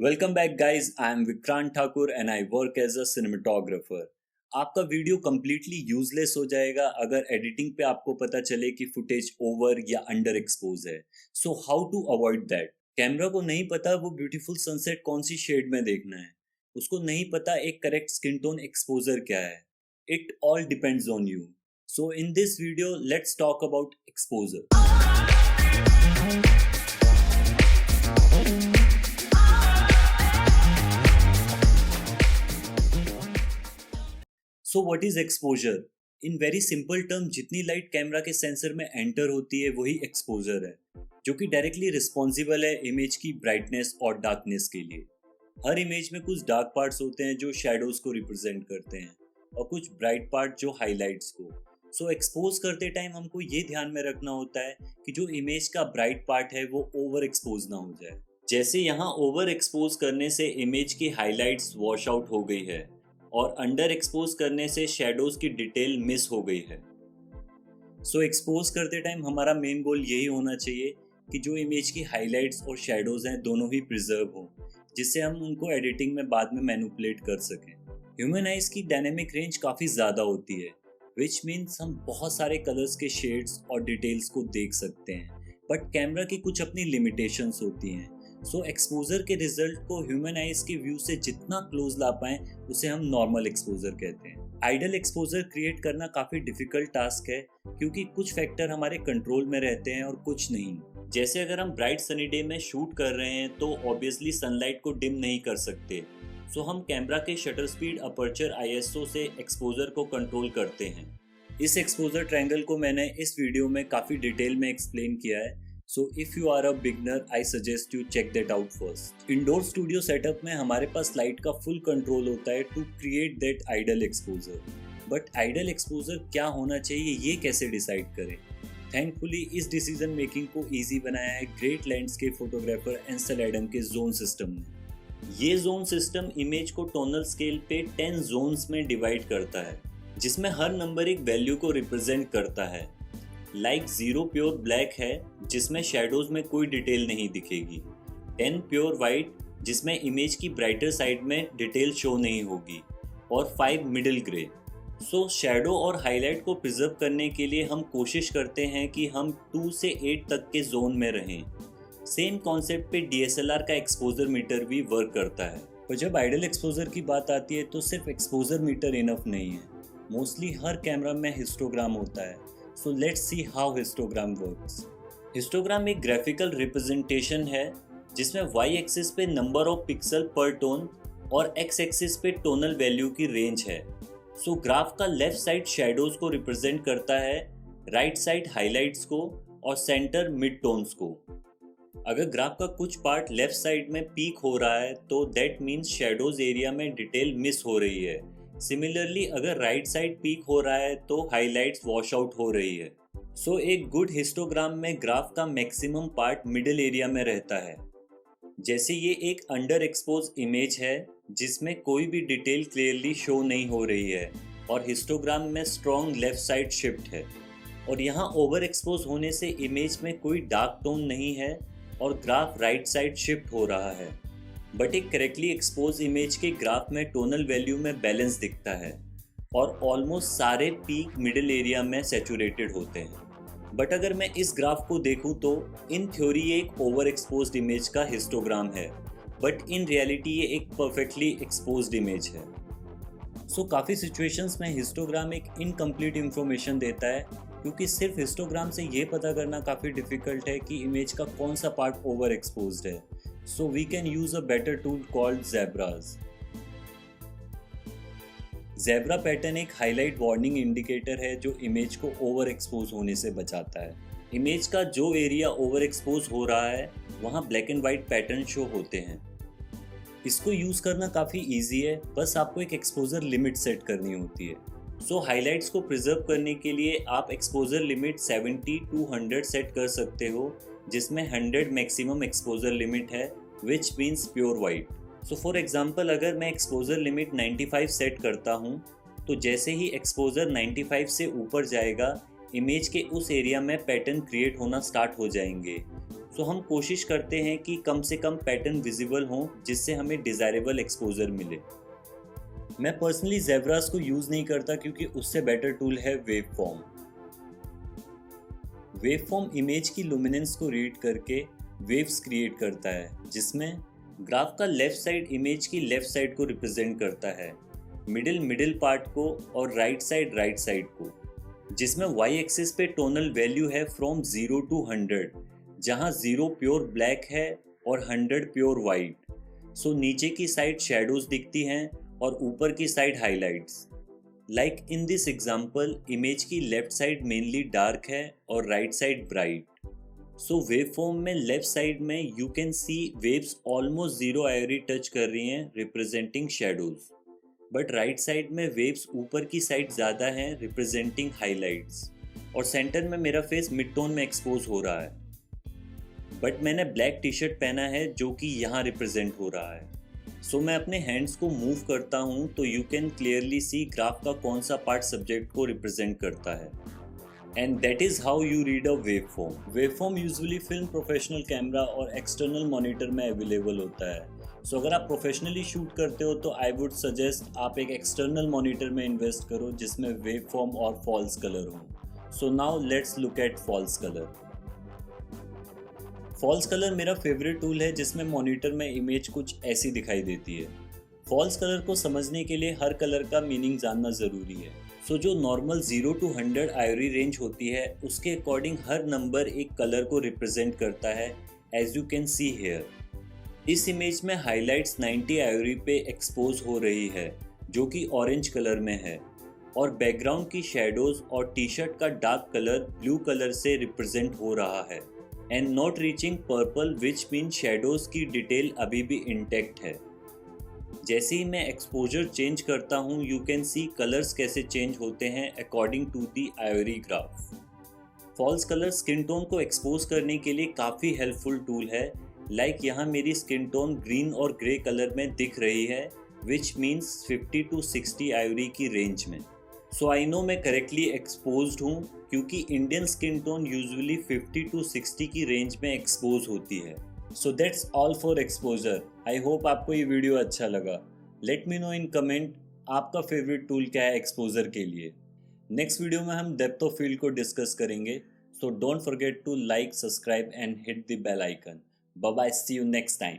Welcome back guys, I am Vikrant Thakur and I work as a cinematographer. आपका video completely useless हो जाएगा अगर editing पे आपको पता चले कि फुटेज ओवर या अंडर एक्सपोज है। So how to avoid that? Camera को नहीं पता वो ब्यूटीफुल सनसेट कौन सी शेड में देखना है, उसको नहीं पता एक करेक्ट स्किन टोन एक्सपोजर क्या है। It all depends on you. So in this video let's talk about exposure. So what is exposure? In very simple term, जितनी लाइट कैमरा के सेंसर में एंटर होती है वही एक्सपोजर है, जो कि डायरेक्टली रिस्पॉन्सिबल है इमेज की ब्राइटनेस और डार्कनेस के लिए। हर इमेज में कुछ डार्क पार्ट्स होते हैं जो शैडोज को रिप्रेजेंट करते हैं और कुछ ब्राइट पार्ट जो हाईलाइट्स को। सो एक्सपोज करते टाइम हमको ये ध्यान में रखना होता है कि जो इमेज का ब्राइट पार्ट है वो ओवर एक्सपोज ना हो जाए। जैसे यहाँ ओवर एक्सपोज करने से इमेज की हाईलाइट्स वॉश आउट हो गई है और अंडर एक्सपोज करने से शैडोज की डिटेल मिस हो गई है। सो एक्सपोज करते टाइम हमारा मेन गोल यही होना चाहिए कि जो इमेज की हाईलाइट्स और शैडोज हैं दोनों ही प्रिजर्व हो, जिससे हम उनको एडिटिंग में बाद में मैनिपुलेट कर सकें। ह्यूमन आइज की डायनेमिक रेंज काफ़ी ज़्यादा होती है, विच मीन्स हम बहुत सारे कलर्स के शेड्स और डिटेल्स को देख सकते हैं, बट कैमरा की कुछ अपनी लिमिटेशंस होती हैं। सो एक्सपोजर के रिजल्ट को ह्यूमन आइज के व्यू से जितना क्लोज ला पाएं उसे हम नॉर्मल एक्सपोजर कहते हैं। आइडल एक्सपोजर क्रिएट करना काफ़ी डिफिकल्ट टास्क है, क्योंकि कुछ फैक्टर हमारे कंट्रोल में रहते हैं और कुछ नहीं। जैसे अगर हम ब्राइट सनी डे में शूट कर रहे हैं तो ऑब्वियसली सनलाइट को डिम नहीं कर सकते। सो हम कैमरा के शटर स्पीड, अपर्चर, ISO से एक्सपोजर को कंट्रोल करते हैं। इस एक्सपोजर ट्रायंगल को मैंने इस वीडियो में काफ़ी डिटेल में एक्सप्लेन किया है। So if you are a beginner, I suggest you check that out first. Indoor studio setup में हमारे पास लाइट का फुल कंट्रोल होता है to create that ideal exposure. But ideal exposure क्या होना चाहिए ये कैसे डिसाइड करें? थैंकफुली इस डिसीजन मेकिंग को इजी बनाया है ग्रेट लैंडस्केप फोटोग्राफर एंसेल एडम के जोन सिस्टम ने। ये जोन सिस्टम इमेज को टोनल स्केल पे 10 जोन्स में डिवाइड करता है, जिसमें हर नंबर एक वैल्यू को रिप्रेजेंट करता है। लाइक 0 प्योर ब्लैक है जिसमें शैडोज में कोई डिटेल नहीं दिखेगी, 10 प्योर वाइट जिसमें इमेज की ब्राइटर साइड में डिटेल शो नहीं होगी, और 5 मिडिल ग्रे। सो शैडो और हाईलाइट को प्रिजर्व करने के लिए हम कोशिश करते हैं कि हम 2 से 8 तक के जोन में रहें। सेम कॉन्सेप्ट पे DSLR का एक्सपोजर मीटर भी वर्क करता है। और जब आइडल एक्सपोजर की बात आती है तो सिर्फ एक्सपोजर मीटर इनफ नहीं है, मोस्टली हर कैमरा में हिस्टोग्राम होता है। So let's see how histogram works. Histogram एक ग्राफिकल रिप्रेजेंटेशन है जिसमें y एक्सिस पे नंबर ऑफ पिक्सल पर टोन और x एक्सिस पे टोनल वैल्यू की रेंज है। सो ग्राफ का लेफ्ट साइड शैडोज को रिप्रेजेंट करता है, राइट साइड हाइलाइट्स को और सेंटर मिड टोन्स को। अगर ग्राफ का कुछ पार्ट लेफ्ट साइड में पीक हो रहा है तो दैट मीन्स शैडोज एरिया में डिटेल मिस हो रही है। सिमिलरली अगर राइट साइड पीक हो रहा है तो हाइलाइट्स वॉश आउट हो रही है। सो एक गुड हिस्टोग्राम में ग्राफ का मैक्सिमम पार्ट मिडिल एरिया में रहता है। जैसे ये एक अंडर एक्सपोज इमेज है जिसमें कोई भी डिटेल क्लियरली शो नहीं हो रही है और हिस्टोग्राम में स्ट्रॉन्ग लेफ्ट साइड शिफ्ट है, और यहाँ ओवर एक्सपोज होने से इमेज में कोई डार्क टोन नहीं है और ग्राफ राइट साइड शिफ्ट हो रहा है। बट एक करेक्टली एक्सपोज इमेज के ग्राफ में टोनल वैल्यू में बैलेंस दिखता है और ऑलमोस्ट सारे पीक मिडिल एरिया में सैचुरेटेड होते हैं। बट अगर मैं इस ग्राफ को देखूं तो इन थ्योरी ये एक ओवर एक्सपोज्ड इमेज का हिस्टोग्राम है, बट इन रियलिटी ये एक परफेक्टली एक्सपोज्ड इमेज है। सो काफ़ी सिचुएशंस में हिस्टोग्राम एक इनकम्प्लीट इंफॉर्मेशन देता है, क्योंकि सिर्फ हिस्टोग्राम से ये पता करना काफ़ी डिफ़िकल्ट है कि इमेज का कौन सा पार्ट ओवर एक्सपोज्ड है। So we can use a better tool called zebras. Zebra pattern एक हाईलाइट वार्निंग इंडिकेटर है जो इमेज को ओवर एक्सपोज होने से बचाता है। इमेज का जो एरिया ओवर एक्सपोज हो रहा है वहाँ black and white pattern show होते हैं। इसको यूज़ करना काफ़ी इजी है, बस आपको एक एक्सपोजर लिमिट सेट करनी होती है। सो हाईलाइट्स को प्रिजर्व करने के लिए आप एक्सपोजर लिमिट 70 to 100 सेट कर सकते हो, जिसमें 100 मैक्सिमम एक्सपोजर लिमिट है, which means pure white. So for example अगर मैं एक्सपोजर लिमिट 95 सेट करता हूँ तो जैसे ही एक्सपोजर 95 से ऊपर जाएगा इमेज के उस एरिया में पैटर्न क्रिएट होना स्टार्ट हो जाएंगे, सो हम कोशिश करते हैं कि कम से कम पैटर्न विजिबल हो जिससे हमें डिज़ायरेबल एक्सपोजर मिले। मैं पर्सनली ज़ेब्रास को यूज़ नहीं करता क्योंकि उससे बेटर टूल है wave form. Wave form image की लुमिनेंस को रीड करके वेव्स क्रिएट करता है, जिसमें ग्राफ का लेफ्ट साइड इमेज की लेफ्ट साइड को रिप्रेजेंट करता है, मिडिल पार्ट को और राइट साइड को, जिसमें वाई एक्सिस पे टोनल वैल्यू है फ्रॉम 0 to 100, जहां 0 प्योर ब्लैक है और 100 प्योर वाइट। सो नीचे की साइड शेडोज दिखती हैं और ऊपर की side highlights. Like in this example image की लेफ्ट साइड मेनली डार्क है और राइट साइड ब्राइट। सो वेव फॉर्म में लेफ्ट साइड में you can C waves almost zero ivory touch कर रही हैं representing shadows, but right side में waves ऊपर की साइड ज़्यादा हैं रिप्रेजेंटिंग हाइलाइट्स, और सेंटर में मेरा फेस मिड टोन में एक्सपोज हो रहा है, बट मैंने ब्लैक टी शर्ट पहना है जो कि यहाँ रिप्रेजेंट हो रहा है। सो मैं अपने हैंड्स को मूव करता हूँ तो you can clearly see graph का कौन सा पार्ट सब्जेक्ट को रिप्रेजेंट करता है, and that is how you read a wave form. Wave form usually film professional camera और एक्सटर्नल मॉनिटर में अवेलेबल होता है। सो अगर आप प्रोफेशनली शूट करते हो तो आई वुड सजेस्ट आप एक एक्सटर्नल मॉनिटर में इन्वेस्ट करो जिसमें वेव फॉर्म और फॉल्स कलर हो। So now let's look at false colour. False colour मेरा फेवरेट टूल है जिसमें मॉनिटर में इमेज कुछ ऐसी दिखाई देती है। फॉल्स कलर को समझने के लिए हर कलर का मीनिंग जानना ज़रूरी है। सो जो नॉर्मल 0 to 100 आयोरी रेंज होती है उसके अकॉर्डिंग हर नंबर एक कलर को रिप्रेजेंट करता है, as you can see here. इस इमेज में हाइलाइट्स 90 आयोरी पे एक्सपोज हो रही है जो कि ऑरेंज कलर में है, और बैकग्राउंड की शेडोज और टी शर्ट का डार्क कलर ब्लू कलर से रिप्रेजेंट हो रहा है, and not reaching purple which mean shadows की डिटेल अभी भी इंटैक्ट है। जैसे ही मैं एक्सपोजर चेंज करता हूँ यू कैन सी कलर्स कैसे चेंज होते हैं according to the IRE graph. False colour skin tone को एक्सपोज करने के लिए काफ़ी हेल्पफुल टूल है। लाइक यहाँ मेरी स्किन टोन ग्रीन और ग्रे कलर में दिख रही है विच मीन्स 50 to 60 आयोरी की रेंज में। सो आई नो मैं करेक्टली एक्सपोज्ड हूँ क्योंकि Indian skin tone usually 50 to 60 की रेंज में एक्सपोज होती है। So that's all for exposure. I hope आपको ये वीडियो अच्छा लगा। Let me know in comment आपका फेवरेट टूल क्या है एक्सपोजर के लिए। नेक्स्ट वीडियो में हम डेप्थ ऑफ फील्ड को डिस्कस करेंगे। So don't forget to like, subscribe and hit the bell icon. Bye bye, see you next time.